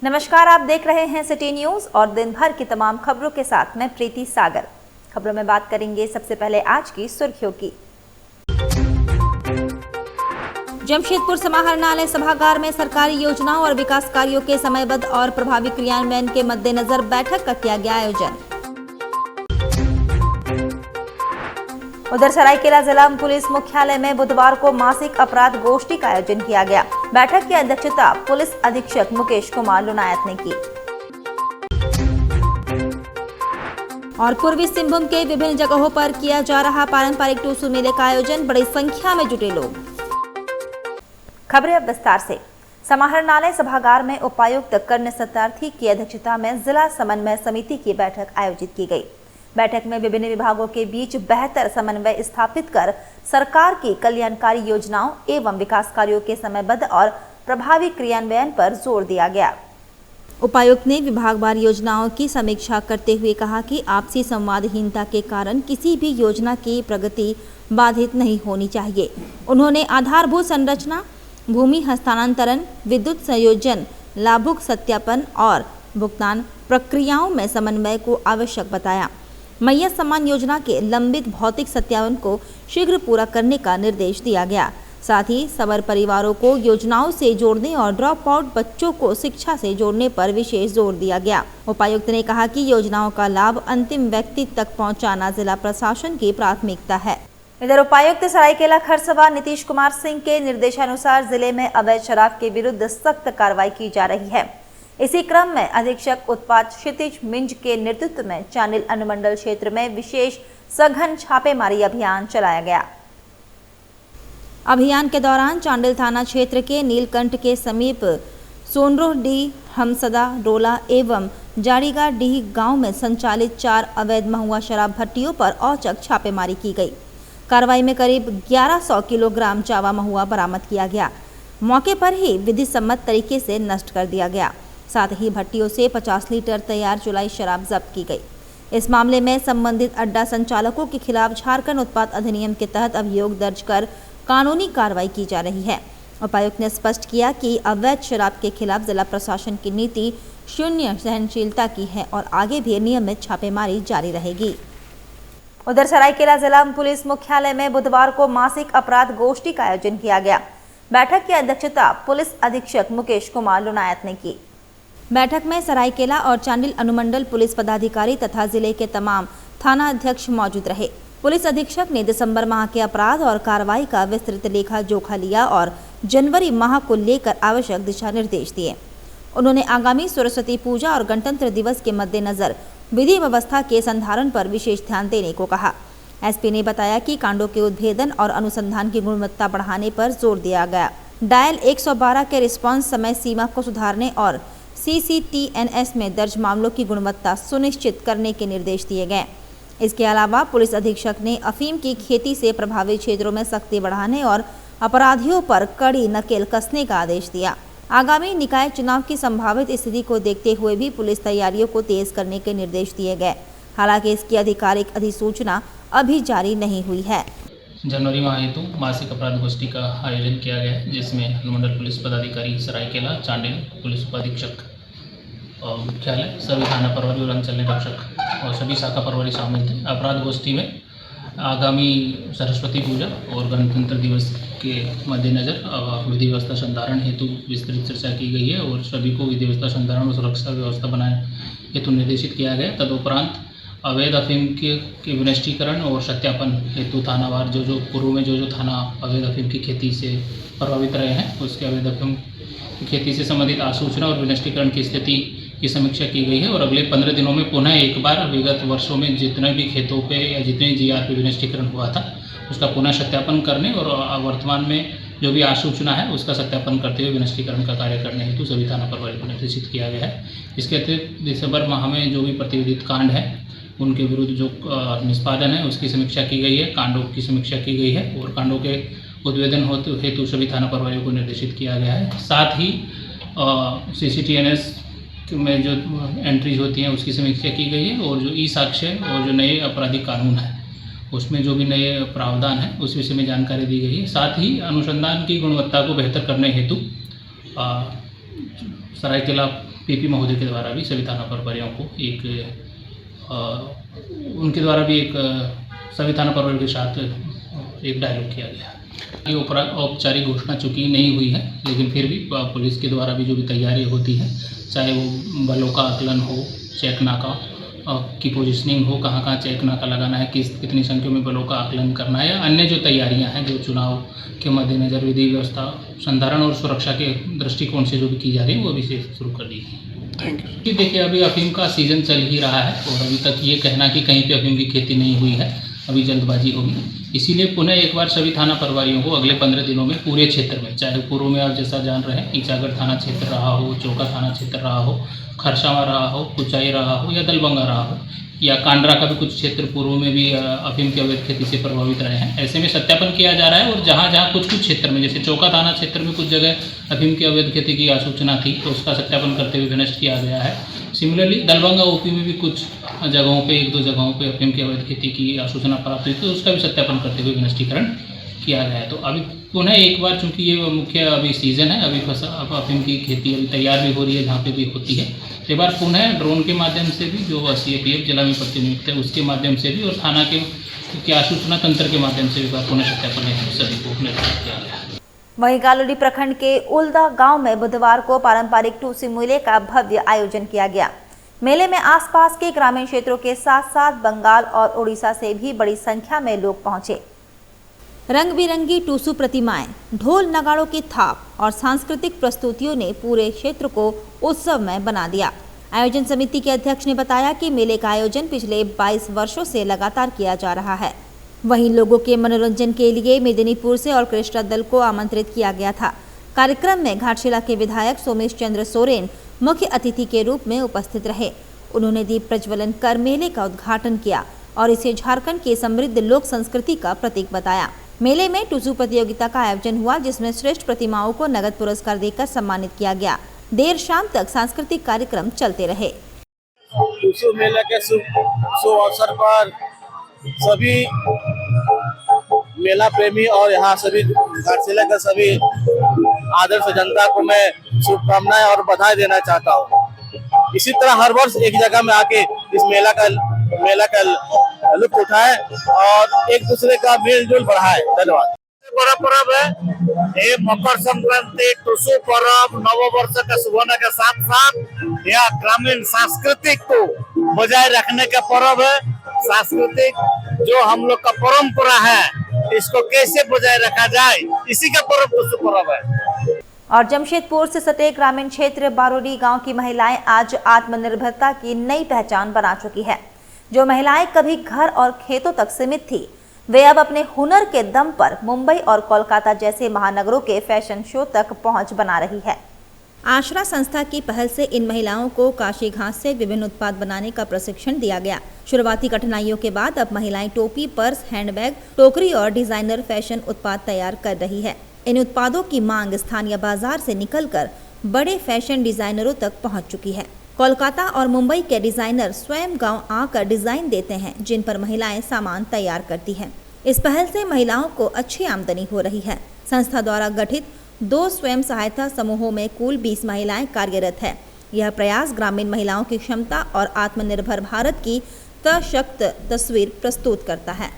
नमस्कार, आप देख रहे हैं सिटी न्यूज और दिन भर की तमाम खबरों के साथ मैं प्रीति सागर। खबरों में बात करेंगे सबसे पहले आज की सुर्खियों की। जमशेदपुर समाहरणालय सभागार में सरकारी योजनाओं और विकास कार्यों के समयबद्ध और प्रभावी क्रियान्वयन के मद्देनजर बैठक का किया गया आयोजन। उधर सरायकेला जिला पुलिस मुख्यालय में बुधवार को मासिक अपराध गोष्ठी का आयोजन किया गया। बैठक की अध्यक्षता पुलिस अधीक्षक मुकेश कुमार लुनायत ने की। और पूर्वी सिंहभूम के विभिन्न जगहों पर किया जा रहा पारंपरिक टूसू मेले का आयोजन, बड़ी संख्या में जुटे लोग। खबरें अब विस्तार से। समाहरणालय सभागार में उपायुक्त कर्ण सत्यार्थी की अध्यक्षता में जिला समन्वय समिति की बैठक आयोजित की गई। बैठक में विभिन्न विभागों के बीच बेहतर समन्वय स्थापित कर सरकार की कल्याणकारी योजनाओं एवं विकास कार्यों के समयबद्ध और प्रभावी क्रियान्वयन पर जोर दिया गया। उपायुक्त ने विभागवार योजनाओं की समीक्षा करते हुए कहा कि आपसी संवादहीनता के कारण किसी भी योजना की प्रगति बाधित नहीं होनी चाहिए। उन्होंने आधारभूत संरचना, भूमि हस्तांतरण, विद्युत संयोजन, लाभुक सत्यापन और भुगतान प्रक्रियाओं में समन्वय को आवश्यक बताया। मैया सम्मान योजना के लंबित भौतिक सत्यापन को शीघ्र पूरा करने का निर्देश दिया गया। साथ ही सबर परिवारों को योजनाओं से जोड़ने और ड्रॉप आउट बच्चों को शिक्षा से जोड़ने पर विशेष जोर दिया गया। उपायुक्त ने कहा कि योजनाओं का लाभ अंतिम व्यक्ति तक पहुंचाना जिला प्रशासन की प्राथमिकता है। इधर उपायुक्त सरायकेला खरसवा नीतीश कुमार सिंह के निर्देशानुसार जिले में अवैध शराब के विरुद्ध सख्त कार्रवाई की जा रही है। इसी क्रम में अधीक्षक उत्पाद क्षितिज मिंज के नेतृत्व में चांडिल अनुमंडल क्षेत्र में विशेष सघन छापेमारी अभियान चलाया गया। अभियान के दौरान चांडिल थाना क्षेत्र के नीलकंठ के समीप सोनरोडीह, हमसदा, रोला एवं जाड़ीगा डीह गांव में संचालित 4 अवैध महुआ शराब भट्टियों पर औचक छापेमारी की गई। कार्रवाई में करीब 1100 किलोग्राम चावा महुआ बरामद किया गया। मौके पर ही विधि सम्मत तरीके से नष्ट कर दिया गया। साथ ही भट्टियों से 50 लीटर तैयार चुलाई शराब जब्त की गई। इस मामले में संबंधित अड्डा संचालकों के खिलाफ झारखंड उत्पाद अधिनियम के तहत अभियोग दर्ज कर कानूनी कार्रवाई की जा रही है। उपायुक्त ने स्पष्ट किया कि अवैध शराब के खिलाफ जिला प्रशासन की नीति शून्य सहनशीलता की है और आगे भी नियमित छापेमारी जारी रहेगी। उधर सरायकेला जिला पुलिस मुख्यालय में बुधवार को मासिक अपराध गोष्ठी का आयोजन किया गया। बैठक की अध्यक्षता पुलिस अधीक्षक मुकेश कुमार लुनायत ने की। बैठक में सरायकेला और चांडिल अनुमंडल पुलिस पदाधिकारी तथा जिले के तमाम थाना अध्यक्ष मौजूद रहे। पुलिस अधीक्षक ने दिसंबर माह के अपराध और कार्रवाई का विस्तृत लेखा जोखा लिया और जनवरी माह को लेकर आवश्यक दिशा निर्देश दिए। उन्होंने आगामी सरस्वती पूजा और गणतंत्र दिवस के मद्देनजर विधि व्यवस्था के संधारण पर विशेष ध्यान देने को कहा। एसपी ने बताया कि कांडों के उद्भेदन और अनुसंधान की गुणवत्ता बढ़ाने पर जोर दिया गया। डायल 112 के रिस्पांस समय सीमा को सुधारने और CCTNS में दर्ज मामलों की गुणवत्ता सुनिश्चित करने के निर्देश दिए गए। इसके अलावा पुलिस अधीक्षक ने अफीम की खेती से प्रभावित क्षेत्रों में सख्ती बढ़ाने और अपराधियों पर कड़ी नकेल कसने का आदेश दिया। आगामी निकाय चुनाव की संभावित स्थिति को देखते हुए भी पुलिस तैयारियों को तेज करने के निर्देश दिए गए। हालांकि इसकी आधिकारिक अधिसूचना अभी जारी नहीं हुई है। जनवरी माह हेतु मासिक अपराध गोष्ठी का आयोजन किया गया है, जिसमें अनुमंडल पुलिस पदाधिकारी सरायकेला, चांडिल पुलिस उपाधीक्षक मुख्यालय, सभी थाना प्रभारी और अंचल निरीक्षक और सभी शाखा प्रभारी शामिल थे। अपराध गोष्ठी में आगामी सरस्वती पूजा और गणतंत्र दिवस के मद्देनजर विधि व्यवस्था संधारण हेतु विस्तृत चर्चा की गई है और सभी को विधि व्यवस्था संधारण और सुरक्षा व्यवस्था बनाने हेतु निर्देशित किया गया। तदुपरांत अवैध अफीम के विनष्टीकरण और सत्यापन हेतु थानावार जो पूर्व में जो थाना अवैध अफीम की खेती से प्रभावित रहे हैं, उसके अवैध अफीम की खेती से संबंधित आसूचना और विनष्टीकरण की स्थिति की समीक्षा की गई है और अगले 15 दिनों में पुनः एक बार विगत वर्षों में जितने भी खेतों पे या जितने GR पे विनष्टीकरण हुआ था उसका पुनः सत्यापन करने और वर्तमान में जो भी आसूचना है उसका सत्यापन करते हुए विनष्टीकरण का कार्य करने हेतु सभी थाना प्रभारी को निर्देशित किया गया है। इसके अतिरिक्त दिसंबर माह में जो भी प्रतिविधित कांड है उनके विरुद्ध जो निष्पादन है उसकी समीक्षा की गई है, कांडों की समीक्षा की गई है और कांडों के उद्भेदन हेतु सभी थाना प्रभारियों को निर्देशित किया गया है। साथ ही CCTNS में जो एंट्रीज होती हैं उसकी समीक्षा की गई है और जो ई-साक्ष्य और जो नए आपराधिक कानून है उसमें जो भी नए प्रावधान है उस विषय में जानकारी दी गई है। साथ ही अनुसंधान की गुणवत्ता को बेहतर करने हेतु सरायकेला पीपी महोदय के द्वारा भी सभी थाना प्रभारियों को एक उनके द्वारा भी एक सभी थाना प्रभारियों के साथ एक डायलॉग किया गया। ये औपचारिक घोषणा चूँकि नहीं हुई है, लेकिन फिर भी पुलिस के द्वारा भी जो भी तैयारी होती है, चाहे वो बलों का आकलन हो, चेक नाका की पोजीशनिंग हो, कहाँ कहाँ चेक नाका लगाना है, कितनी संख्या में बलों का आकलन करना है, या अन्य जो तैयारियां हैं जो चुनाव के मद्देनज़र विधि व्यवस्था संधारण और सुरक्षा के दृष्टिकोण से जो भी की जा रही है वो भी से शुरू कर दी है। कि देखिए अभी अफीम का सीज़न चल ही रहा है और अभी तक ये कहना कि कहीं पे अफीम की खेती नहीं हुई है, अभी जल्दबाजी होगी। इसीलिए पुनः एक बार सभी थाना प्रभारियों को अगले 15 दिनों में पूरे क्षेत्र में, चाहे पूर्व में आप जैसा जान रहे हैं ईचागढ़ थाना क्षेत्र रहा हो, चौका थाना क्षेत्र रहा हो, खरसावा रहा हो, कुचाई रहा हो या दलबंगा रहा हो, या कांडरा का भी कुछ क्षेत्र पूर्व में भी अफीम की अवैध खेती से प्रभावित रहे हैं, ऐसे में सत्यापन किया जा रहा है। और जहाँ जहाँ कुछ कुछ क्षेत्र में, जैसे चौका थाना क्षेत्र में कुछ जगह अफीम की अवैध खेती की आसूचना थी तो उसका सत्यापन करते हुए विनष्ट किया गया है। सिमिलरली दलबंगा ओपी में भी कुछ जगहों पे, 1-2 जगहों पे अफीम की अवैध खेती की आसूचना प्राप्त हुई तो उसका भी सत्यापन करते हुए विनष्टीकरण किया गया है। तो अभी पुनः एक बार, चूँकि ये मुख्य अभी सीज़न है, अभी अब अफीम की खेती अभी तैयार भी हो रही है जहाँ पे भी होती है, एक बार पुनः ड्रोन के माध्यम से भी जो CAPF जिला में प्रतिनियुक्त है उसके माध्यम से भी और थाना के आसूचना तंत्र के माध्यम से एक बार पुनः सत्यापन सभी को निर्धारित किया गया। वहीं गालोडी प्रखंड के उल्दा गांव में बुधवार को पारंपरिक टूसू मेले का भव्य आयोजन किया गया। मेले में आसपास के ग्रामीण क्षेत्रों के साथ साथ बंगाल और उड़ीसा से भी बड़ी संख्या में लोग पहुंचे। रंग बिरंगी टूसू प्रतिमाएं, ढोल नगाड़ों की थाप और सांस्कृतिक प्रस्तुतियों ने पूरे क्षेत्र को उत्सवमय बना दिया। आयोजन समिति के अध्यक्ष ने बताया कि मेले का आयोजन पिछले 22 वर्षों से लगातार किया जा रहा है। वहीं लोगों के मनोरंजन के लिए मेदिनीपुर से ऑर्केस्ट्रा दल को आमंत्रित किया गया था। कार्यक्रम में घाटशिला के विधायक सोमेश चंद्र सोरेन मुख्य अतिथि के रूप में उपस्थित रहे। उन्होंने दीप प्रज्वलन कर मेले का उद्घाटन किया और इसे झारखंड की समृद्ध लोक संस्कृति का प्रतीक बताया। मेले में टूसू प्रतियोगिता का आयोजन हुआ, जिसमें श्रेष्ठ प्रतिमाओं को नगद पुरस्कार देकर सम्मानित किया गया। देर शाम तक सांस्कृतिक कार्यक्रम चलते रहे। टूसू मेले के शुभ अवसर पर सभी मेला प्रेमी और यहाँ सभी घाटशिला के सभी आदर्श जनता को मैं शुभकामनाएं और बधाई देना चाहता हूँ। इसी तरह हर वर्ष एक जगह में आके इस मेला का लुत्फ उठाए और एक दूसरे का मेल जोल बढ़ाए। धन्यवाद। बड़ा पर्व है ये मकर संक्रांति, टूसू पर्व नव वर्ष का शुभ होने के साथ साथ यह ग्रामीण सांस्कृतिक को बजाय रखने का पर्व है। सांस्कृतिक जो हम लोग का परंपरा है इसको कैसे बजाय रखा जाए, इसी का पर्व टूसू पर्व है। और जमशेदपुर से सटे ग्रामीण क्षेत्र बारोडी गांव की महिलाएं आज आत्मनिर्भरता की नई पहचान बना चुकी है। जो महिलाएं कभी घर और खेतों तक सीमित थी, वे अब अपने हुनर के दम पर मुंबई और कोलकाता जैसे महानगरों के फैशन शो तक पहुंच बना रही है। आश्रा संस्था की पहल से इन महिलाओं को काशी घास से विभिन्न उत्पाद बनाने का प्रशिक्षण दिया गया। शुरुआती कठिनाइयों के बाद अब महिलाएं टोपी, पर्स, हैंडबैग, टोकरी और डिजाइनर फैशन उत्पाद तैयार कर रही है। इन उत्पादों की मांग स्थानीय बाजार से निकलकर बड़े फैशन डिजाइनरों तक पहुंच चुकी है। कोलकाता और मुंबई के डिजाइनर स्वयं गांव आकर डिजाइन देते हैं, जिन पर महिलाएं सामान तैयार करती हैं। इस पहल से महिलाओं को अच्छी आमदनी हो रही है। संस्था द्वारा गठित 2 स्वयं सहायता समूहों में कुल 20 महिलाएं कार्यरत है। यह प्रयास ग्रामीण महिलाओं की क्षमता और आत्मनिर्भर भारत की सशक्त तस्वीर प्रस्तुत करता है।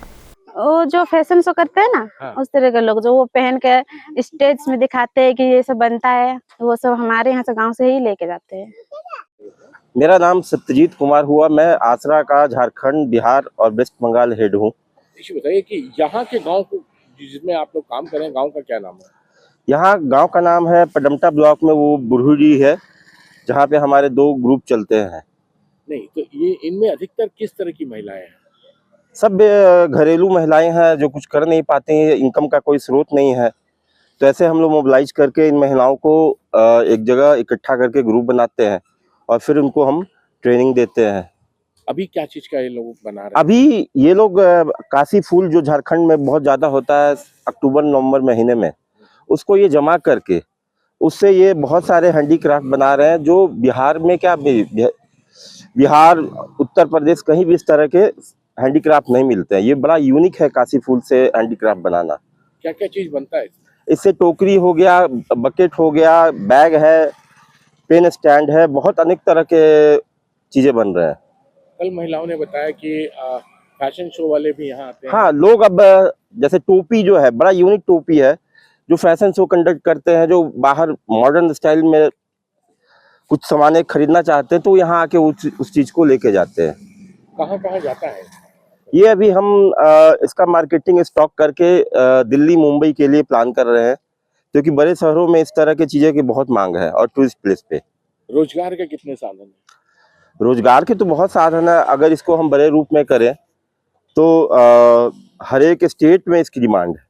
वो जो फैशन शो करते हैं ना, हाँ। उस तरह के लोग जो वो पहन के स्टेज में दिखाते हैं कि ये सब बनता है, वो सब हमारे यहाँ से गांव से ही लेके जाते हैं। मेरा नाम सत्यजीत कुमार हुआ। मैं आसरा का झारखंड, बिहार और वेस्ट बंगाल हेड हूँ। बताइए कि यहाँ के गांव को जिसमें आप लोग काम करें, गांव का क्या नाम है? यहाँ गांव का नाम है पडमटा ब्लॉक में वो बुरहुडी है, जहाँ पे हमारे 2 ग्रुप चलते हैं। नहीं तो ये इनमें अधिकतर किस तरह की महिलाएं हैं? सब घरेलू महिलाएं हैं जो कुछ कर नहीं पाती हैं, इनकम का कोई स्रोत नहीं है। तो ऐसे हम लोग मोबिलाइज करके इन महिलाओं को एक जगह इकट्ठा करके ग्रुप बनाते हैं और फिर उनको हम ट्रेनिंग देते हैं। अभी क्या चीज का ये लोग बना रहे हैं? अभी ये लोग काशी फूल जो झारखंड में बहुत ज्यादा होता है अक्टूबर-नवंबर महीने में, उसको ये जमा करके उससे ये बहुत सारे हैंडीक्राफ्ट बना रहे हैं, जो बिहार में क्या बिहार, उत्तर प्रदेश कहीं भी इस तरह के हैंडीक्राफ्ट नहीं मिलते हैं। ये बड़ा यूनिक है काशी फूल से हैंडीक्राफ्ट बनाना। क्या क्या चीज बनता है इससे? टोकरी हो गया, बकेट हो गया, बैग है पेन स्टैंड है, बहुत अनेक तरह के चीजें बन रहे हैं। कल महिलाओं ने बताया कि फैशन शो वाले भी यहाँ आते हैं। हाँ, लोग अब जैसे टोपी जो है, बड़ा यूनिक टोपी है जो फैशन शो कंडक्ट करते हैं, जो बाहर मॉडर्न स्टाइल में कुछ सामान खरीदना चाहते हैं तो यहाँ आके उस चीज को लेके जाते हैं। कहाँ कहाँ जाता है ये अभी हम इसका मार्केटिंग स्टॉक करके दिल्ली मुंबई के लिए प्लान कर रहे हैं, क्योंकि बड़े शहरों में इस तरह की चीजें की बहुत मांग है और टूरिस्ट प्लेस पे। रोजगार के कितने साधन हैं? रोजगार के तो बहुत साधन है। अगर इसको हम बड़े रूप में करें तो हर एक स्टेट में इसकी डिमांड है।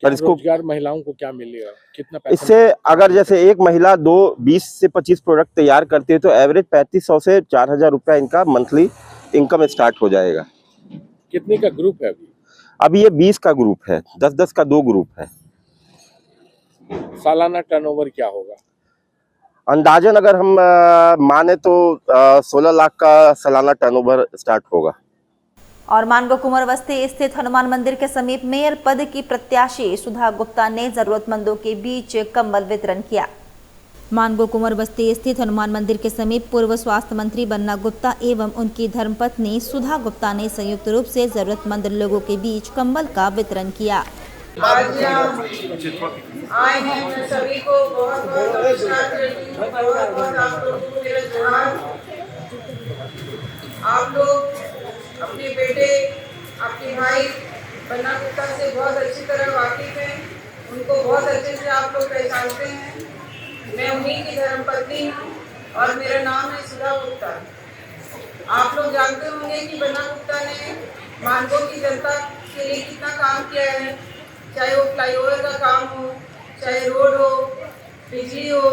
पर इसको रोजगार महिलाओं को क्या मिलेगा, कितना पैसा इससे अगर जैसे एक महिला 20 से 25 प्रोडक्ट तैयार करती है तो एवरेज 3500 से 4000 रुपया इनका मंथली इनकम स्टार्ट हो जाएगा। कितने का ग्रुप है अभी ये 20 का ग्रुप है, 10-10 का 2 ग्रुप है। सालाना टर्नओवर क्या होगा? अंदाजन अगर हम माने तो 16 लाख का सालाना टर्नओवर स्टार्ट होगा। और मानगो कुंवर बस्ती स्थित हनुमान मंदिर के समीप मेयर पद की प्रत्याशी सुधा गुप्ता ने जरूरतमंदों के बीच कंबल वितरण किया। मानगो कुंवर बस्ती स्थित हनुमान मंदिर के समीप पूर्व स्वास्थ्य मंत्री बन्ना गुप्ता एवं उनकी धर्मपत्नी सुधा गुप्ता ने संयुक्त रूप से जरूरतमंद लोगों के बीच कंबल का वितरण किया। आज हम आए हैं, मैं सभी को बहुत बहुत नमस्कार करती हूँ। बहुत बहुत आप लोगों को मेरा जोहार। आप लोग अपने बेटे, आपके भाई बन्ना गुप्ता से बहुत अच्छी तरह वाकिफ हैं, उनको बहुत अच्छे से आप लोग पहचानते हैं। मैं उन्हीं की धर्मपत्नी हूँ और मेरा नाम है सुधा गुप्ता। आप लोग जानते होंगे कि बन्ना गुप्ता ने मानगो की जनता के लिए कितना काम किया है, चाहे वो फ्लाईओवर का काम हो, चाहे रोड हो, बिजली हो,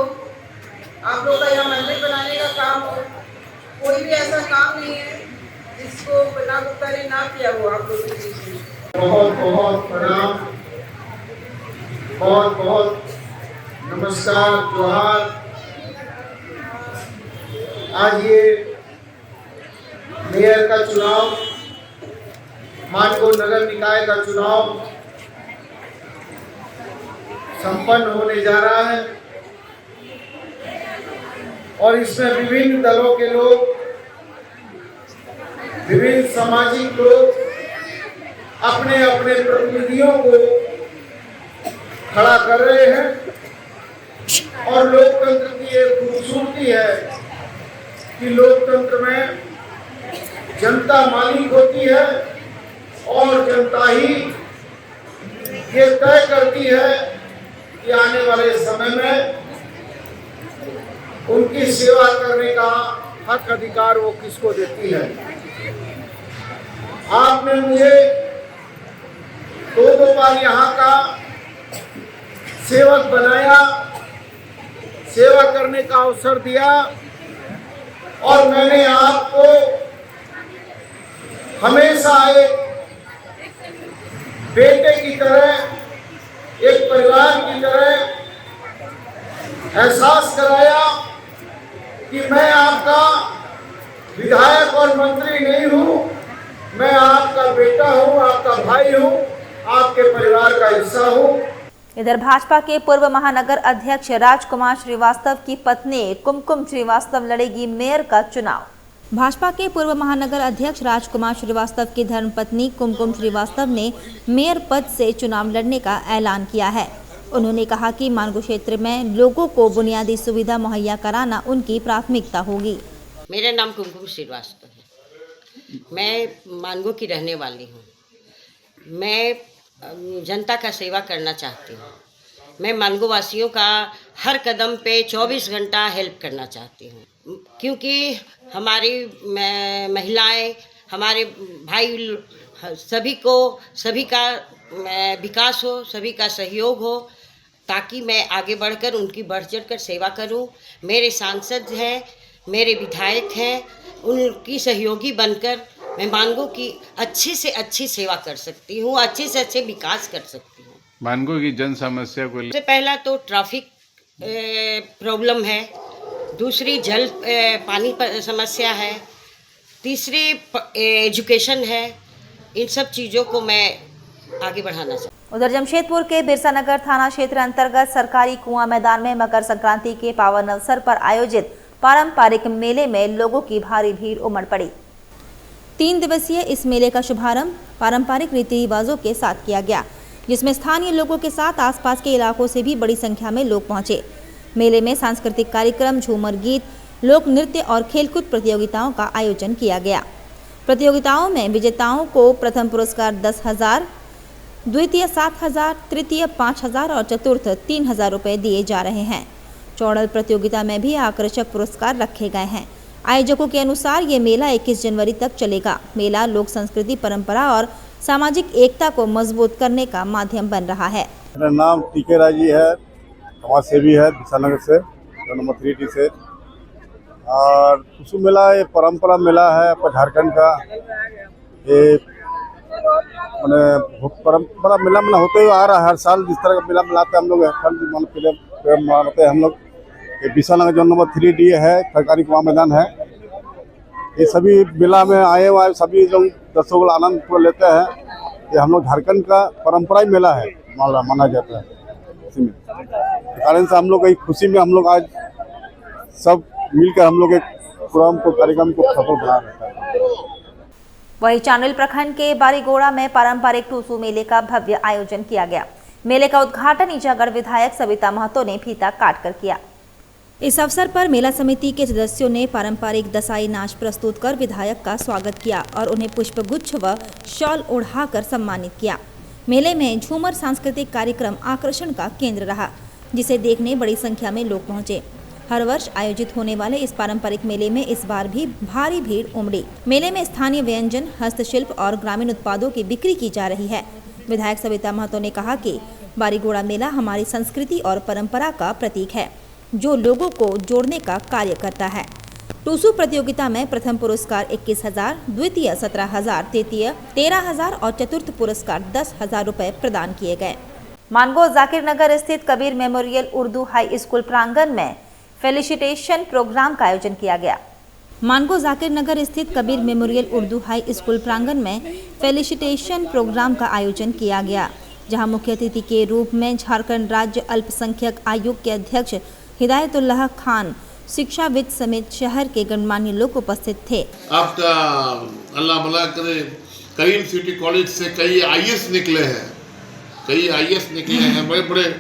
आप लोग का यहाँ मंदिर बनाने का काम हो, कोई भी ऐसा काम नहीं है जिसको बन्ना गुप्ता ने ना किया हो। आप लोग के बीच में बहुत बहुत प्रणाम, बहुत बहुत नमस्कार, जोहार। आज ये मेयर का चुनाव, मानगो नगर निकाय का चुनाव संपन्न होने जा रहा है और इसमें विभिन्न दलों के लोग, विभिन्न सामाजिक लोग अपने अपने प्रतिनिधियों को खड़ा कर रहे हैं। और लोकतंत्र की एक खूबसूरती है कि लोकतंत्र में जनता मालिक होती है और जनता ही ये तय करती है कि आने वाले समय में उनकी सेवा करने का हक अधिकार वो किसको देती है। आपने मुझे दो बार यहाँ का सेवक बनाया, सेवा करने का अवसर दिया और मैंने आपको हमेशा एक बेटे की तरह, एक परिवार की तरह एहसास कराया कि मैं आपका विधायक और मंत्री नहीं हूँ, मैं आपका बेटा हूँ, आपका भाई हूँ, आपके परिवार का हिस्सा हूँ। इधर भाजपा के पूर्व महानगर अध्यक्ष राजकुमार श्रीवास्तव की पत्नी कुमकुम श्रीवास्तव लड़ेगी मेयर का चुनाव। भाजपा के पूर्व महानगर अध्यक्ष राजकुमार श्रीवास्तव की धर्मपत्नी कुमकुम श्रीवास्तव ने मेयर पद से चुनाव लड़ने का ऐलान किया है। उन्होंने कहा कि मानगो क्षेत्र में लोगों को बुनियादी सुविधा मुहैया कराना उनकी प्राथमिकता होगी। मेरा नाम कुमकुम श्रीवास्तव है, मैं मानगो की रहने वाली हूँ। मैं जनता का सेवा करना चाहती हूँ। मैं मानगो वासियों का हर कदम पे 24 घंटा हेल्प करना चाहती हूँ, क्योंकि हमारी महिलाएं, हमारे भाई, सभी का विकास हो, सभी का सहयोग हो, ताकि मैं आगे बढ़कर उनकी बढ़ चढ़कर सेवा करूं। मेरे सांसद हैं, मेरे विधायक हैं, उनकी सहयोगी बनकर मैं मानगो की अच्छी से अच्छी सेवा कर सकती हूँ, अच्छे से अच्छे विकास कर सकती हूँ। मानगो की जन समस्या को सबसे पहला तो ट्रैफिक प्रॉब्लम है, दूसरी जल पानी समस्या है, तीसरी एजुकेशन है। इन सब चीज़ों को मैं आगे बढ़ाना चाहती हूँ। उधर जमशेदपुर के बिरसा नगर थाना क्षेत्र अंतर्गत सरकारी कुआं मैदान में मकर संक्रांति के पावन अवसर पर आयोजित पारंपरिक मेले में लोगों की भारी भीड़ उमड़ पड़ी। 3 दिवसीय इस मेले का शुभारंभ पारंपरिक रीति रिवाजों के साथ किया गया, जिसमें स्थानीय लोगों के साथ आसपास के इलाकों से भी बड़ी संख्या में लोग पहुंचे। मेले में सांस्कृतिक कार्यक्रम, झूमर गीत, लोक नृत्य और खेलकूद प्रतियोगिताओं का आयोजन किया गया। प्रतियोगिताओं में विजेताओं को प्रथम पुरस्कार 10,000, द्वितीय 7,000, तृतीय 5,000 और चतुर्थ 3,000 रुपये दिए जा रहे हैं। चौड़ल प्रतियोगिता में भी आकर्षक पुरस्कार रखे गए हैं। आयोजकों के अनुसार ये मेला 21 जनवरी तक चलेगा। मेला लोक संस्कृति, परंपरा और सामाजिक एकता को मजबूत करने का माध्यम बन रहा है। मेरा नाम टीके राजी है, समाज सेवी है, बिरसानगर से, नंबर 3D से। और टूसू मेला ये परंपरा मेला है अपना झारखंड का। ये मैंने परंपरा मेला होते हुए आ रहा है। हर साल जिस तरह का मेला मिलाते हैं हम लोग, मनाते हैं हम लोग। ये बिरसानगर जो नंबर 3D है, सरकारी कुआं मैदान है। ये सभी मेला में आए हुए सभी लोग दर्शकों का आनंद पूरा लेते हैं। ये हम लोग झारखंड का परंपरा मेला है माना जाता है। इसी में कारण से हम लोग की खुशी में हम लोग आज सब मिलकर हम लोग एक प्रोग्राम को, कार्यक्रम को सफल बना रहे हैं। वहीं चांडिल प्रखंड के बारीगोड़ा में पारंपरिक टूसू मेले का भव्य आयोजन किया गया। मेले का उद्घाटन ईचागढ़ विधायक सविता महतो ने फीता काटकर किया। इस अवसर पर मेला समिति के सदस्यों ने पारंपरिक दसाई नाच प्रस्तुत कर विधायक का स्वागत किया और उन्हें पुष्पगुच्छ व शॉल ओढ़ाकर सम्मानित किया। मेले में झूमर सांस्कृतिक कार्यक्रम आकर्षण का केंद्र रहा, जिसे देखने बड़ी संख्या में लोग पहुंचे। हर वर्ष आयोजित होने वाले इस पारंपरिक मेले में इस बार भी भारी भीड़ उमड़ी। मेले में स्थानीय व्यंजन, हस्तशिल्प और ग्रामीण उत्पादों की बिक्री की जा रही है। विधायक सविता महतो ने कहा कि बारीगोड़ा मेला हमारी संस्कृति और परंपरा का प्रतीक है, जो लोगों को जोड़ने का कार्य करता है। टूसू प्रतियोगिता में प्रथम पुरस्कार 21,000, द्वितीय 17,000, तृतीय 13,000 और चतुर्थ पुरस्कार 10,000 रुपए प्रदान किए गए। मानगो जाकिर नगर स्थित Kabir memorial Urdu high school प्रांगण में फेलिसिटेशन प्रोग्राम का आयोजन किया गया। मानगो जाकिर नगर स्थित Kabir memorial Urdu high school प्रांगण में फेलिसिटेशन प्रोग्राम का आयोजन किया गया, जहां मुख्य अतिथि के रूप में झारखंड राज्य अल्पसंख्यक आयोग के अध्यक्ष हिदायतुल्लाह खान, शिक्षाविद समेत शहर के गणमान्य लोग उपस्थित थे। आपका अल्लाह भला करे, करीम सिटी कॉलेज से कई आईएएस निकले हैं, बड़े बड़े।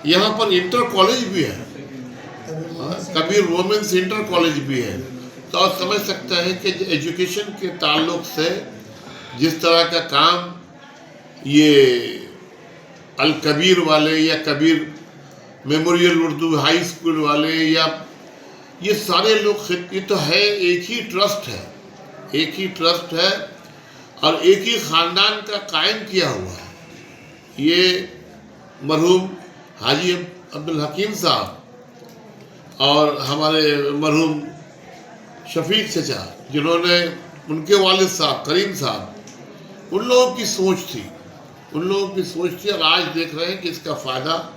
यहाँ पर इंटर कॉलेज भी है, कबीर वुमेन्स इंटर कॉलेज भी है। तो आप समझ सकते हैं कि एजुकेशन के ताल्लुक से जिस तरह का काम ये अल कबीर वाले या Kabir memorial Urdu high school वाले या ये सारे लोग, ये तो है एक ही ट्रस्ट है और एक ही ख़ानदान का कायम किया हुआ है। ये मरहूम हाजी अब्दुल हकीम साहब और हमारे मरहूम शफीक चचा, जिन्होंने, उनके वालिद साहब करीम साहब, उन लोगों की सोच थी और आज देख रहे हैं कि इसका फ़ायदा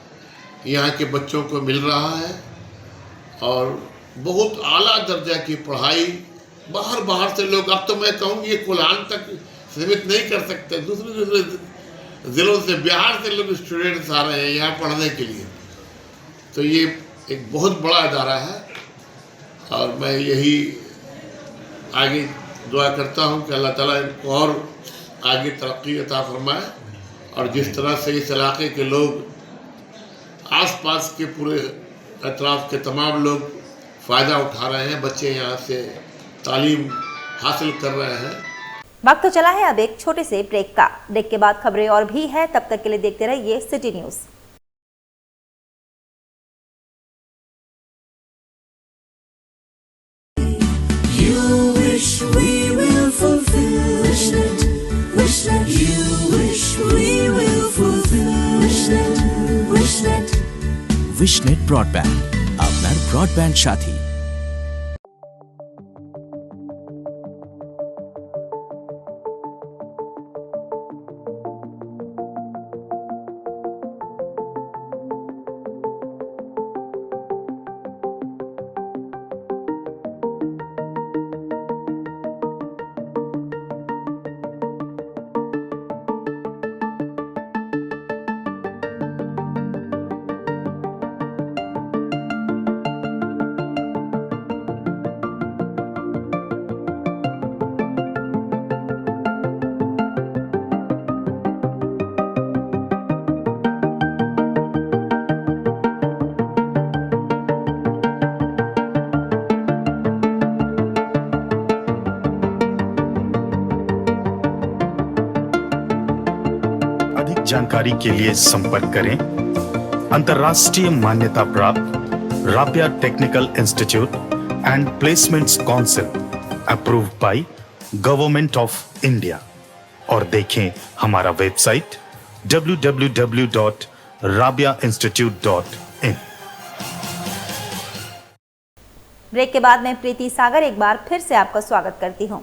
यहाँ के बच्चों को मिल रहा है और बहुत आला दर्जा की पढ़ाई। बाहर से लोग, अब तो मैं कहूँ ये कोल्हान तक सीमित नहीं कर सकते, दूसरे ज़िलों से, बिहार से लोग स्टूडेंट्स आ रहे हैं यहाँ पढ़ने के लिए। तो ये एक बहुत बड़ा इदारा है और मैं यही आगे दुआ करता हूँ कि अल्लाह ताला इनको और आगे तरक्की अता फरमाए और जिस तरह से इस इलाके के लोग, आसपास के पूरे अतराफ के तमाम लोग फ़ायदा उठा रहे हैं, बच्चे यहाँ से तालीम हासिल कर रहे हैं। वक्त तो चला है अब एक छोटे से ब्रेक का। ब्रेक के बाद खबरें और भी है, तब तक के लिए देखते रहिए सिटी न्यूज़। विशनेट ब्रॉडबैंड, আপনার ব্রডব্যান্ড সাথী। जानकारी के लिए संपर्क करें अंतर्राष्ट्रीय मान्यता प्राप्त Rabia technical institute and placements council approved by government of India और देखें हमारा वेबसाइट www.rabiainstitute.in। ब्रेक के बाद मैं प्रीति सागर एक बार फिर से आपका स्वागत करती हूं।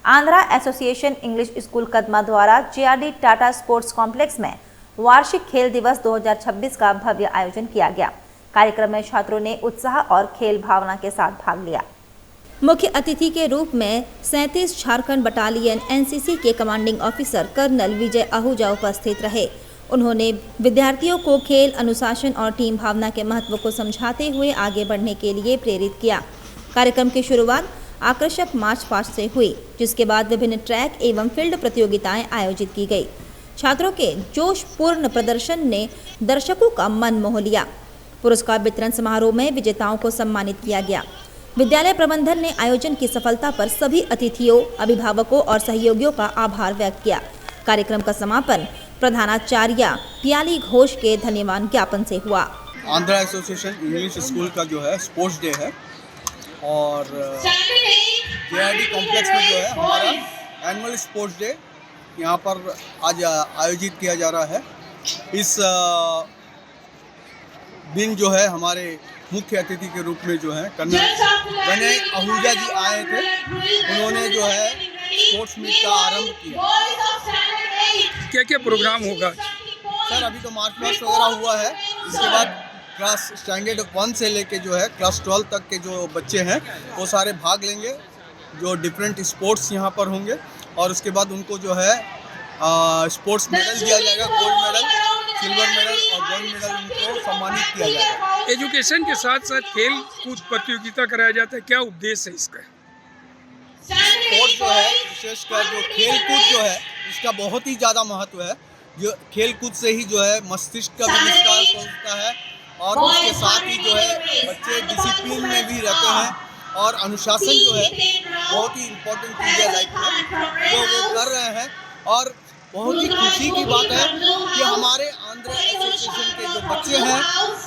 Andhra association English school Kadma द्वारा जेआरडी टाटा स्पोर्ट्स कॉम्प्लेक्स में वार्षिक खेल दिवस 2026 का भव्य आयोजन किया गया। कार्यक्रम में छात्रों ने उत्साह और खेल भावना के साथ भाग लिया। मुख्य अतिथि के रूप में 37 झारखंड बटालियन एनसीसी के कमांडिंग ऑफिसर कर्नल विजय आहूजा उपस्थित रहे। उन्होंने विद्यार्थियों को खेल, अनुशासन और टीम भावना के महत्व को समझाते हुए आगे बढ़ने के लिए प्रेरित किया। कार्यक्रम की शुरुआत आकर्षक मार्च पास्ट से हुई, जिसके बाद विभिन्न ट्रैक एवं फील्ड प्रतियोगिताएं आयोजित की गई। छात्रों के जोशपूर्ण प्रदर्शन ने दर्शकों का मन मोह लिया। पुरस्कार वितरण समारोह में विजेताओं को सम्मानित किया गया। विद्यालय प्रबंधन ने आयोजन की सफलता पर सभी अतिथियों, अभिभावकों और सहयोगियों का आभार व्यक्त किया। कार्यक्रम का समापन प्रधानाचार्य पियाली घोष के धन्यवाद ज्ञापन से हुआ। आंध्रा एसोसिएशन इंग्लिश स्कूल का जो है स्पोर्ट्स डे है और जेआरडी कॉम्प्लेक्स में जो है हमारा एनुअल स्पोर्ट्स डे यहाँ पर आज आयोजित किया जा रहा है। इस दिन जो है हमारे मुख्य अतिथि के रूप में जो है कर्नल विजय आहूजा जी आए थे। उन्होंने जो है स्पोर्ट्स मीट का आरंभ किया। क्या क्या प्रोग्राम होगा सर? अभी तो मार्च पास्ट वगैरह हुआ है। इसके बाद क्लास स्टैंडर्ड 1 से लेके जो है क्लास 12 तक के जो बच्चे हैं वो सारे भाग लेंगे। जो डिफरेंट स्पोर्ट्स यहाँ पर होंगे और उसके बाद उनको जो है स्पोर्ट्स मेडल दिया जाएगा। गोल्ड मेडल, सिल्वर मेडल और गोल्ड मेडल उनको सम्मानित किया जाएगा। एजुकेशन के साथ साथ खेल कूद प्रतियोगिता कराया जाता है, क्या उद्देश्य है इसका? स्पोर्ट जो है विशेषकर जो खेल कूद जो है इसका बहुत ही ज़्यादा महत्व है। जो खेल कूद से ही जो है मस्तिष्क का भी विकास होता है और उसके साथ ही जो है बच्चे डिसिप्लिन में भी रहते हैं और अनुशासन जो है बहुत ही इम्पोर्टेंट चीज़ है लाइफ में, जो वो कर रहे हैं। और बहुत ही खुशी की बात है कि हमारे आंध्रा एसोसिएशन के जो बच्चे हैं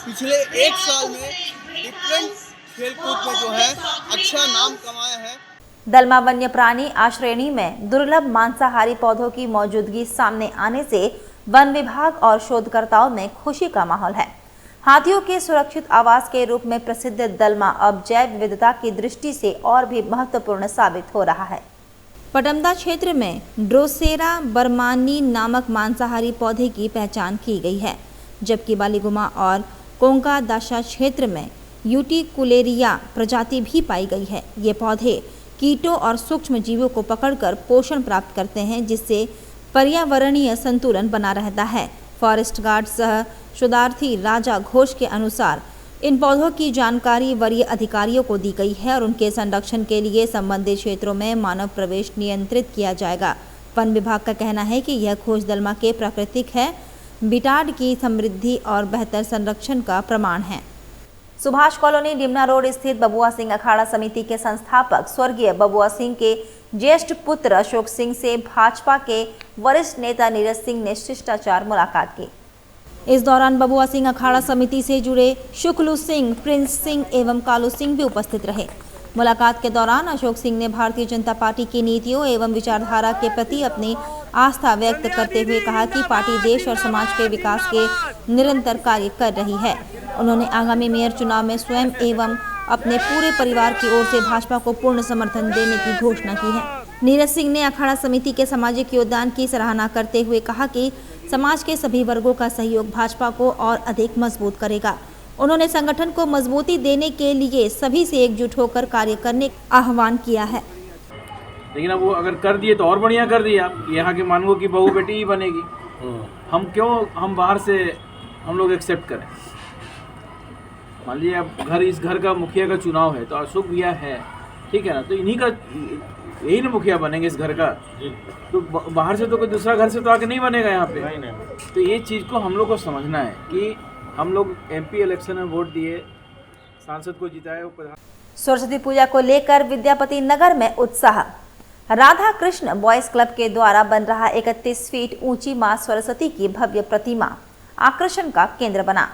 पिछले 1 साल में डिफरेंट खेलकूद में जो है अच्छा नाम कमाए हैं। दलमा वन्य प्राणी आश्रयणी में दुर्लभ मांसाहारी पौधों की मौजूदगी सामने आने से वन विभाग और शोधकर्ताओं में खुशी का माहौल है। हाथियों के सुरक्षित आवास के रूप में प्रसिद्ध दलमा अब जैव विविधता की दृष्टि से और भी महत्वपूर्ण साबित हो रहा है। पटमदा क्षेत्र में ड्रोसेरा बर्मानी नामक मांसाहारी पौधे की पहचान की गई है, जबकि बालीगुमा और कोंकादाशा क्षेत्र में यूटिकुलेरिया प्रजाति भी पाई गई है। ये पौधे कीटों और सूक्ष्म जीवों को पकड़कर पोषण प्राप्त करते हैं, जिससे पर्यावरणीय संतुलन बना रहता है। फॉरेस्ट गार्ड सह शोधार्थी राजा घोष के अनुसार इन पौधों की जानकारी वरीय अधिकारियों को दी गई है और उनके संरक्षण के लिए संबंधित क्षेत्रों में मानव प्रवेश नियंत्रित किया जाएगा। वन विभाग का कहना है कि यह खोज दलमा के प्राकृतिक है, बिटाड की समृद्धि और बेहतर संरक्षण का प्रमाण है। सुभाष कॉलोनी डिमना रोड स्थित बबुआ सिंह अखाड़ा समिति के संस्थापक स्वर्गीय बबुआ सिंह के ज्येष्ठ पुत्र अशोक सिंह से भाजपा के वरिष्ठ नेता नीरज सिंह ने शिष्टाचार मुलाकात की। इस दौरान बबुआ सिंह अखाड़ा समिति से जुड़े शुक्लू सिंह, प्रिंस सिंह एवं कालू सिंह भी उपस्थित रहे। मुलाकात के दौरान अशोक सिंह ने भारतीय जनता पार्टी की नीतियों एवं विचारधारा के प्रति अपनी आस्था व्यक्त करते हुए कहा कि पार्टी देश और समाज के विकास के निरंतर कार्य कर रही है। उन्होंने आगामी मेयर चुनाव में स्वयं एवं अपने पूरे परिवार की ओर से भाजपा को पूर्ण समर्थन देने की घोषणा की है। नीरज सिंह ने अखाड़ा समिति के सामाजिक योगदान की सराहना करते हुए कहा कि समाज के सभी वर्गों का सहयोग भाजपा को और अधिक मजबूत करेगा। उन्होंने संगठन को मजबूती देने के लिए सभी से एकजुट होकर कार्य करने का आह्वान किया है। लेकिन अब वो अगर कर दिए तो और बढ़िया कर दिए। आप यहाँ के मानवों की बहू बेटी ही बनेगी। हम बाहर से हम लोग एक्सेप्ट करें। मान लीजिए अब इस घर का मुखिया का चुनाव है तो अशोक भैया है, ठीक है ना, तो इन्हीं का यही ना मुखिया बनेंगे इस घर का। तो बाहर से तो कोई दूसरा घर से तो आके नहीं बनेगा यहाँ पे। तो ये चीज़ को हम लोग को समझना है कि हम लोग एमपी इलेक्शन में वोट दिए, सांसद को जिताए। सरस्वती पूजा को लेकर विद्यापति नगर में उत्साह। राधा कृष्ण बॉयज क्लब के द्वारा बन रहा 31 फीट ऊंची मां सरस्वती की भव्य प्रतिमा आकर्षण का केंद्र बना।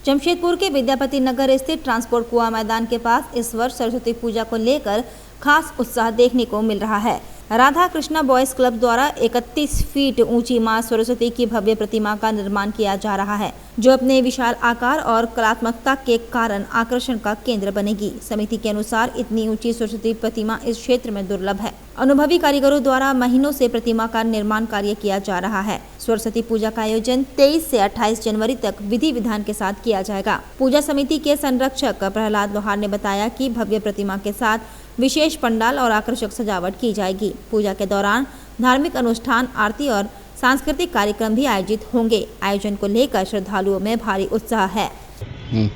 जमशेदपुर के विद्यापति नगर स्थित ट्रांसपोर्ट कुआं मैदान के पास इस वर्ष सरस्वती पूजा को लेकर खास उत्साह देखने को मिल रहा है। राधा कृष्णा बॉयज क्लब द्वारा 31 फीट ऊंची मां सरस्वती की भव्य प्रतिमा का निर्माण किया जा रहा है, जो अपने विशाल आकार और कलात्मकता के कारण आकर्षण का केंद्र बनेगी। समिति के अनुसार इतनी ऊंची सरस्वती प्रतिमा इस क्षेत्र में दुर्लभ है। अनुभवी कारीगरों द्वारा महीनों से प्रतिमा का निर्माण कार्य किया जा रहा है। सरस्वती पूजा का आयोजन 23 से 28 जनवरी तक विधि विधान के साथ किया जाएगा। पूजा समिति के संरक्षक प्रहलाद लोहार ने बताया कि भव्य प्रतिमा के साथ विशेष पंडाल और आकर्षक सजावट की जाएगी। पूजा के दौरान धार्मिक अनुष्ठान, आरती और सांस्कृतिक कार्यक्रम भी आयोजित होंगे। आयोजन को लेकर श्रद्धालुओं में भारी उत्साह है।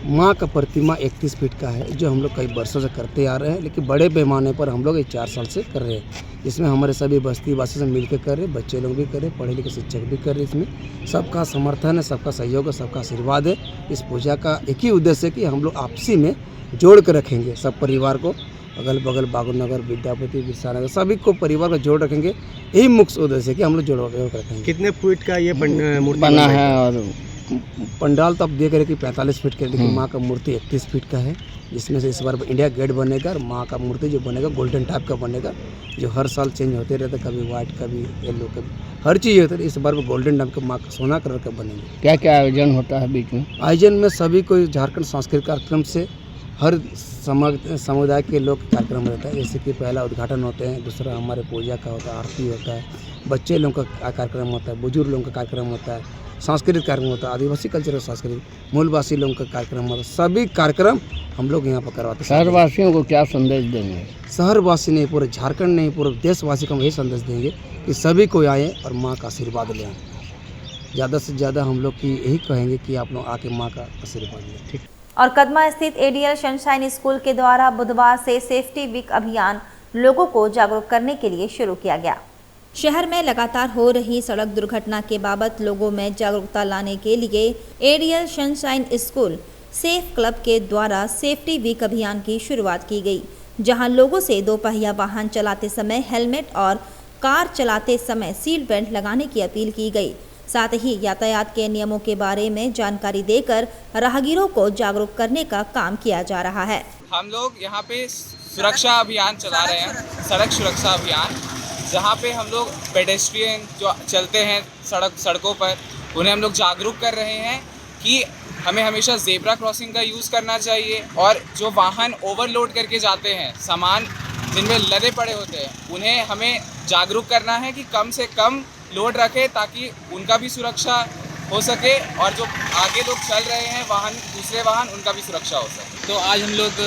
माँ का प्रतिमा 31 फीट का है, जो हम लोग कई वर्षों से करते आ रहे हैं, लेकिन बड़े पैमाने पर हम लोग 4 साल से कर रहे हैं। इसमें हमारे सभी बस्ती वासी से मिलकर कर रहे, बच्चे लोग भी कर रहे, पढ़े लिखे शिक्षक भी कर रहे। इसमें सबका समर्थन है, सबका सहयोग है, सबका आशीर्वाद है। इस पूजा का एक ही उद्देश्य है कि हम लोग आपसी में जोड़ कर रखेंगे सब परिवार को, अगल बगल बागुनगर, विद्यापति, बिरसानगर, सभी को परिवार को जोड़ रखेंगे। यही मुख्य उद्देश्य है कि हम लोग जोड़ रखेंगे। कितने फीट का ये मूर्ति बना है? और पंडाल तो आप देख रहे कि 45 फीट का, लेकिन माँ का मूर्ति 31 फीट का है, जिसमें से इस बार इंडिया गेट बनेगा और माँ का मूर्ति जो बनेगा गोल्डन टाइप का बनेगा, जो हर साल चेंज होते रहता है, कभी व्हाइट, कभी येलो, कभी हर चीज़ होती है। इस बार गोल्डन टाइप का माँ का सोना कलर का बनेगा। क्या क्या आयोजन होता है बीच में? आयोजन में सभी को झारखंड सांस्कृतिक कार्यक्रम से हर समुदाय के लोग कार्यक्रम रहता है। जैसे कि पहला उद्घाटन होते हैं, दूसरा हमारे पूजा का होता है, आरती होता है, बच्चे लोगों का कार्यक्रम होता है, बुजुर्ग लोगों का कार्यक्रम होता है, सांस्कृतिक कार्यक्रम होता है, आदिवासी कल्चरल सांस्कृतिक, मूलवासी लोगों का कार्यक्रम होता है। सभी कार्यक्रम हम लोग यहाँ पर करवाते हैं। शहरवासियों को क्या संदेश देंगे? शहरवासी नहीं, पूरे झारखंड नहीं, पूरे देशवासी को हम यही संदेश देंगे कि सभी को आए और माँ का आशीर्वाद लें। ज़्यादा से ज़्यादा हम लोग की यही कहेंगे कि आप लोग आके माँ का आशीर्वाद लें। ठीक। और कदमा स्थित एडीएल सनशाइन स्कूल के द्वारा बुधवार से सेफ्टी वीक अभियान लोगों को जागरूक करने के लिए शुरू किया गया। शहर में लगातार हो रही सड़क दुर्घटना के बाबत लोगों में जागरूकता लाने के लिए ADL sunshine school safe club के द्वारा सेफ्टी वीक अभियान की शुरुआत की गई, जहां लोगों से दोपहिया वाहन चलाते समय हेलमेट और कार चलाते समय सीट बेल्ट लगाने की अपील की गई। साथ ही यातायात के नियमों के बारे में जानकारी देकर राहगीरों को जागरूक करने का काम किया जा रहा है। हम लोग यहाँ पे सुरक्षा अभियान चला रहे हैं, सड़क सुरक्षा अभियान, जहाँ पे हम लोग पेडेस्ट्रियन जो चलते हैं सड़कों पर, उन्हें हम लोग जागरूक कर रहे हैं कि हमें हमेशा ज़ेब्रा क्रॉसिंग का यूज़ करना चाहिए, और जो वाहन ओवरलोड करके जाते हैं, सामान जिनमें लदे पड़े होते हैं, उन्हें हमें जागरूक करना है कि कम से कम लोड रखें, ताकि उनका भी सुरक्षा हो सके और जो आगे लोग चल रहे हैं वाहन, दूसरे वाहन, उनका भी सुरक्षा हो सके। तो आज हम लोग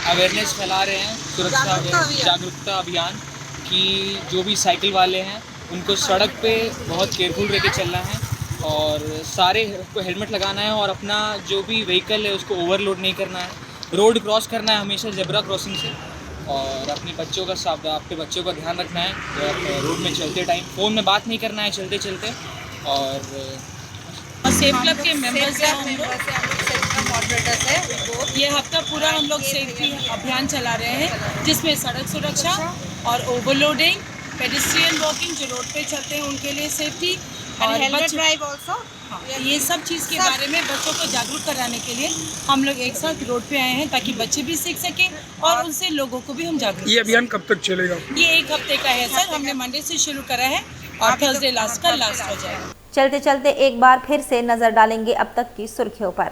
अवेयरनेस फैला रहे हैं, सुरक्षा जागरूकता अभियान, कि जो भी साइकिल वाले हैं उनको सड़क पे बहुत केयरफुल रह के चलना है, और सारे को हेलमेट लगाना है, और अपना जो भी व्हीकल है उसको ओवरलोड नहीं करना है, रोड क्रॉस करना है हमेशा ज़ेब्रा क्रॉसिंग से, और अपने बच्चों का आपके बच्चों का ध्यान रखना है रोड में चलते टाइम, फ़ोन में बात नहीं करना है चलते चलते। और सेफ क्लब के मेंबर्स हैं हम लोग, मॉडरेटर्स है। ये हफ्ता पूरा हम लोग सेफ्टी अभियान चला रहे हैं, जिसमें सड़क सुरक्षा और ओवरलोडिंग, पेडेस्ट्रियन वॉकिंग जो रोड पे चलते हैं उनके लिए सेफ्टी, और हेलमेट ड्राइव ऑल्सो, ये सब चीज़ के बारे में बच्चों को जागरूक कराने के लिए हम लोग एक साथ रोड पे आए हैं, ताकि बच्चे भी सीख सकें और उनसे लोगों को भी हम जागरूक। ये अभियान कब तक चलेगा? ये 1 हफ्ते का है सर, हमने मंडे से शुरू करा है और थर्सडे लास्ट हो जाएगा। चलते चलते एक बार फिर से नजर डालेंगे अब तक की सुर्खियों पर।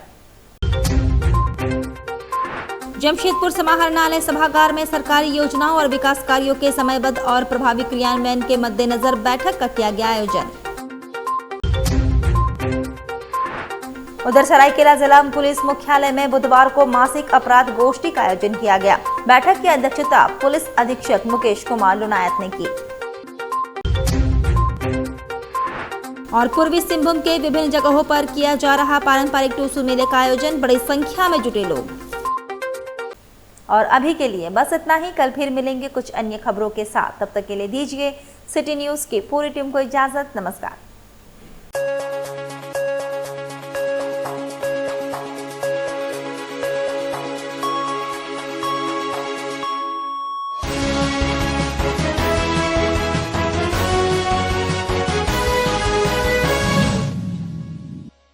जमशेदपुर समाहरणालय सभागार में सरकारी योजनाओं और विकास कार्यों के समयबद्ध और प्रभावी क्रियान्वयन के मद्देनजर बैठक का किया गया आयोजन। उधर सरायकेला जिला पुलिस मुख्यालय में बुधवार को मासिक अपराध गोष्ठी का आयोजन किया गया। बैठक की अध्यक्षता पुलिस अधीक्षक मुकेश कुमार लुनायत ने की। और पूर्वी सिंहभूम के विभिन्न जगहों पर किया जा रहा पारंपरिक टूसू मेले का आयोजन, बड़ी संख्या में जुटे लोग। और अभी के लिए बस इतना ही, कल फिर मिलेंगे कुछ अन्य खबरों के साथ। तब तक के लिए दीजिए सिटी न्यूज की पूरी टीम को इजाजत। नमस्कार।